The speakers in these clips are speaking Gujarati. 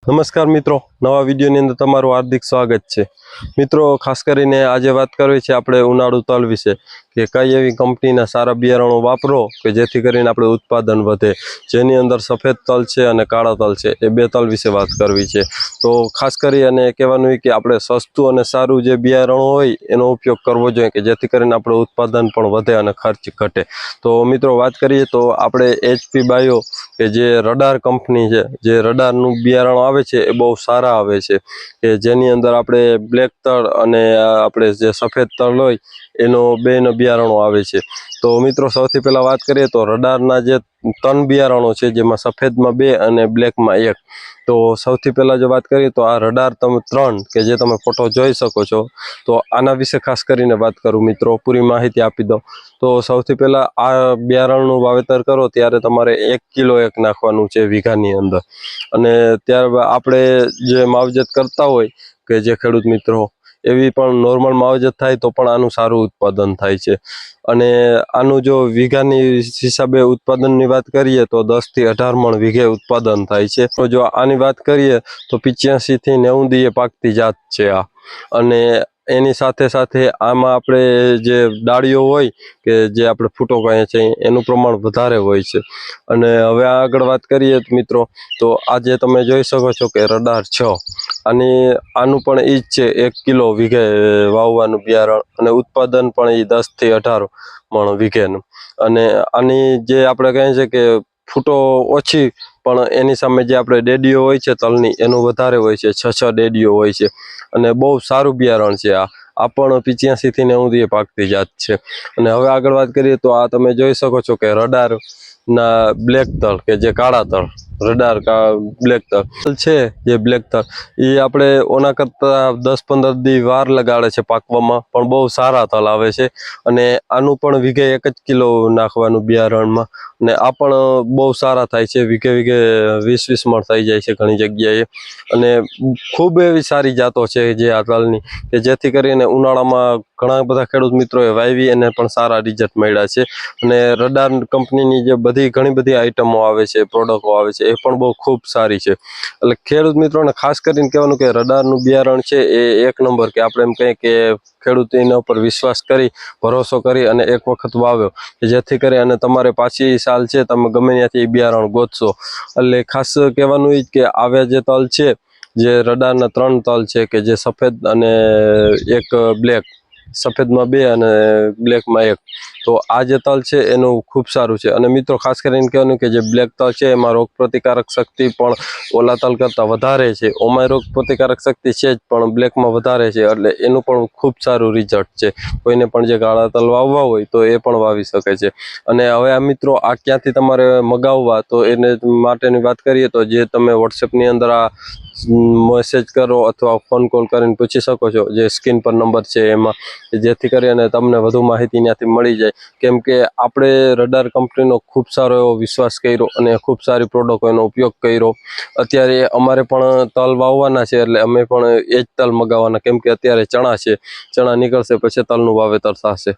નમસ્કાર મિત્રો, નવા વિડીયોની અંદર તમારું હાર્દિક સ્વાગત છે। મિત્રો, ખાસ કરીને આજે વાત કરવી છે આપણે ઉનાળુ તલ વિશે કે કઈ એવી કંપનીના સારા બિયારણો વાપરો કે જેથી કરીને આપણે ઉત્પાદન વધે, જેની અંદર સફેદ તલ છે અને કાળા તલ છે, એ બે તલ વિશે વાત કરવી છે। તો ખાસ કરી અને કહેવાનું કે આપણે સસ્તું અને સારું જે બિયારણ હોય એનો ઉપયોગ કરવો જોઈએ કે જેથી કરીને આપણું ઉત્પાદન પણ વધે અને ખર્ચ ઘટે। તો મિત્રો, વાત કરીએ તો આપણે HP બાયો કે જે રડાર કંપની છે, જે રડારનું બિયારણ આવે છે એ બહુ સારા આવે છે કે જેની અંદર આપણે બ્લેક તળ અને આપણે જે સફેદ તલ હોય એનો બેનો બિયારણો આવે છે। તો મિત્રો, સૌથી પહેલાં વાત કરીએ તો રડારના જે 3 બિયારણો છે, જેમાં સફેદમાં 2 અને બ્લેકમાં 1। તો સૌથી પહેલાં જો વાત કરીએ તો આ રડાર 3 કે જે તમે ફોટો જોઈ શકો છો, તો આના વિશે ખાસ કરીને વાત કરું મિત્રો, પૂરી માહિતી આપી દઉં। તો સૌથી પહેલાં આ બિયારણનું વાવેતર કરો ત્યારે તમારે 1 કિલો નાખવાનું છે વીઘાની અંદર। અને ત્યારબાદ આપણે જે માવજત કરતા હોય કે જે ખેડૂત મિત્રો, એવી પણ નોર્મલ માવજત થાય તો પણ આનું સારું ઉત્પાદન થાય છે। અને આનું જો વીઘાની હિસાબે ઉત્પાદનની વાત કરીએ તો 10 થી 18 મણ વીઘે ઉત્પાદન થાય છે। તો જો આની વાત કરીએ તો 85 થી 90 દીએ પાકતી જાત છે આ। અને એની સાથે સાથે આમાં આપણે જે ડાળીઓ હોય કે જે આપણે ફૂટો કહીએ છીએ એનું પ્રમાણ વધારે હોય છે। અને હવે આગળ વાત કરીએ મિત્રો, તો આજે તમે જોઈ શકો છો કે રડાર 6 આનું પણ એ જ છે, 1 કિલો વીઘે વાવવાનું બિયારણ અને ઉત્પાદન પણ એ 10 થી 18 મણ વીઘેનું। અને આની જે આપણે કહીએ છીએ કે ફૂટો ઓછી પણ એની સામે જે આપણે ડેડીઓ હોય છે તલની એનું વધારે હોય છે, 6 ડેડીઓ હોય છે। અને બહુ સારું બિયારણ છે આ પણ 85 થી 90 દીએ પાકતી જાત છે। અને હવે આગળ વાત કરીએ તો આ તમે જોઈ શકો છો કે રડારના બ્લેક તલ કે જે કાળા તલ, રડાર બ્લેક તલ છે જે બ્લેક તલ, એ આપણે ઓના કરતાં 10-15 દી વાર લગાડે છે પાકવામાં, પણ બહુ સારા તલ આવે છે। અને આનું પણ વીઘે 1 જ કિલો નાખવાનું બિયારણમાં, અને આ પણ બહુ સારા થાય છે, વીઘે 20-20 મણ થઈ જાય છે ઘણી જગ્યાએ। અને ખૂબ એવી સારી જાતો છે જે આ તલની કે જેથી કરીને ઉનાળામાં ઘણા બધા ખેડૂત મિત્રોએ વાવી અને પણ સારા રિઝલ્ટ મળ્યા છે। અને રડાર કંપનીની જે ઘણી બધી આઈટમો આવે છે, પ્રોડક્ટો આવે છે, એ પણ બહુ ખૂબ સારી છે। એટલે ખેડૂત મિત્રોને ખાસ કરીને કહેવાનું કે રડારનું બિયારણ છે એ 1 નંબર, કે આપણે એમ કહીએ કે ખેડૂત એના ઉપર વિશ્વાસ કરી, ભરોસો કરી અને એક વખત વાવ્યો કે જેથી કરી અને તમારે પાછી સાલ છે તમે ગમે ત્યાંથી બિયારણ ગોતશો। એટલે ખાસ કહેવાનું એ જ કે આવ્યા જે તલ છે, જે રડારના 3 તલ છે કે જે સફેદ અને 1 બ્લેક, સફેદમાં 2 અને બ્લેકમાં 1, તો આ જે તલ છે એનું ખૂબ સારું છે। અને મિત્રો, ખાસ કરીને કહેવાનું કે જે બ્લેક તલ છે એમાં રોગ પ્રતિકારક શક્તિ પણ ઓલા તલ કરતાં વધારે છે। ઓમાં રોગ પ્રતિકારક શક્તિ છે જ, પણ બ્લેકમાં વધારે છે, એટલે એનું પણ ખૂબ સારું રિઝલ્ટ છે। કોઈને પણ જે કાળા તલ વાવવા હોય તો એ પણ વાવી શકે છે। અને હવે આ મિત્રો, આ ક્યાંથી તમારે મગાવવા, તો એને માટેની વાત કરીએ તો જે તમે વોટ્સએપની અંદર આ મેસેજ કરો અથવા ફોન કોલ કરીને પૂછી શકો છો, જે સ્ક્રીન પર નંબર છે એમાં, જેથી કરીને તમને વધુ માહિતી ત્યાંથી મળી જાય। કેમ કે આપણે રડાર કંપનીનો ખૂબ સારો એવો વિશ્વાસ કર્યો અને ખૂબ સારી પ્રોડક્ટનો ઉપયોગ કર્યો। અત્યારે અમારે પણ તલ વાવવાના છે, એટલે અમે પણ એ જ તલ મગાવવાના, કેમ કે અત્યારે ચણા છે, ચણા નીકળશે પછી તલનું વાવેતર થશે।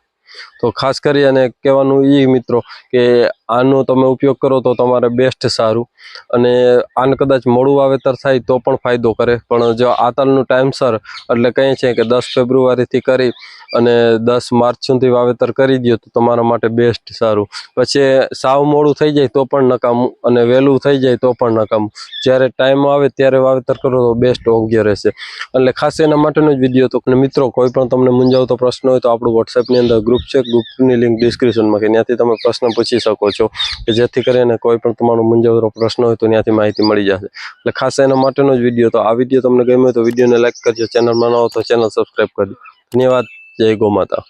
તો ખાસ કરી અને કહેવાનું એ મિત્રો કે આનો તમે ઉપયોગ કરો તો તમારે બેસ્ટ સારું। અને આને કદાચ મોડું વાવેતર થાય તો પણ ફાયદો કરે, પણ જો આ તલનું ટાઈમસર, એટલે કહીએ છીએ કે 10 ફેબ્રુઆરીથી કરી અને 10 માર્ચ સુધી વાવેતર કરી દો તો તમારા માટે બેસ્ટ સારું। પછી સાવ મોડું થઈ જાય તો પણ નકામું, અને વહેલું થઈ જાય તો પણ નકામું। જ્યારે ટાઈમ આવે ત્યારે વાવેતર કરો તો બેસ્ટ યોગ્ય રહેશે। એટલે ખાસ એના માટેનો જ વિડીયો હતો। અને મિત્રો, કોઈ પણ તમને મૂંઝવતો પ્રશ્ન હોય તો આપણું વોટ્સએપની અંદર ગ્રુપ છે, ગ્રુપની લિંક ડિસ્ક્રિપ્શનમાં, કે ત્યાંથી તમે પ્રશ્ન પૂછી શકો છો, કે જેથી કરીને કોઈ પણ તમારો મૂંઝવતો પ્રશ્ન હોય તો ત્યાંથી માહિતી મળી જશે। એટલે ખાસ એના માટેનો જ વિડીયો હતો। આ વિડીયો તમને ગમ્યો તો વિડીયોને લાઈક કરજો, ચેનલમાં ન હો તો ચેનલ સબસ્ક્રાઈબ કરજો। ધન્યવાદ। જય ગૌ માતા।